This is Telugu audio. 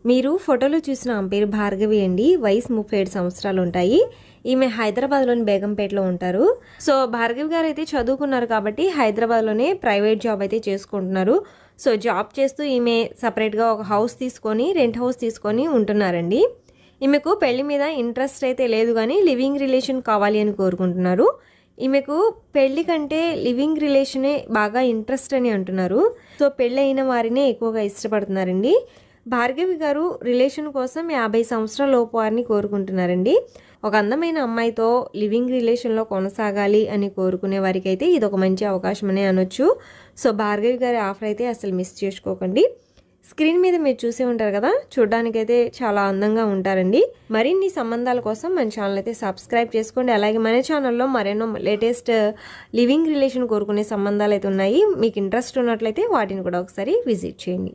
మీరు ఫోటోలో చూసిన ఆమె పేరు భార్గవి అండి. వయసు 37 సంవత్సరాలు ఉంటాయి. ఈమె హైదరాబాద్లోని బేగంపేటలో ఉంటారు. సో భార్గవి గారు అయితే చదువుకున్నారు కాబట్టి హైదరాబాద్లోనే ప్రైవేట్ జాబ్ అయితే చేసుకుంటున్నారు. సో జాబ్ చేస్తూ ఈమె సపరేట్గా ఒక హౌస్ తీసుకొని రెంట్ హౌస్ తీసుకొని ఉంటున్నారండి. ఈమెకు పెళ్లి మీద ఇంట్రెస్ట్ అయితే లేదు కానీ లివింగ్ రిలేషన్ కావాలి అని కోరుకుంటున్నారు. ఈమెకు పెళ్లి కంటే లివింగ్ రిలేషనే బాగా ఇంట్రెస్ట్ అని అంటున్నారు. సో పెళ్ళి అయిన వారినే ఎక్కువగా ఇష్టపడుతున్నారండి. భార్గవి గారు రిలేషన్ కోసం 50 సంవత్సరాల లోపు వారిని కోరుకుంటున్నారండి. ఒక అందమైన అమ్మాయితో లివింగ్ రిలేషన్లో కొనసాగాలి అని కోరుకునే వారికి అయితే ఇది ఒక మంచి అవకాశం అనే అనొచ్చు. సో భార్గవి గారి ఆఫర్ అయితే అసలు మిస్ చేసుకోకండి. స్క్రీన్ మీద మీరు చూసే ఉంటారు కదా, చూడడానికైతే చాలా అందంగా ఉంటారండి. మరిన్ని సంబంధాల కోసం మన ఛానల్ అయితే సబ్స్క్రైబ్ చేసుకోండి. అలాగే మన ఛానల్లో మరెన్నో లేటెస్ట్ లివింగ్ రిలేషన్ కోరుకునే సంబంధాలు అయితే ఉన్నాయి. మీకు ఇంట్రెస్ట్ ఉన్నట్లయితే వాటిని కూడా ఒకసారి విజిట్ చేయండి.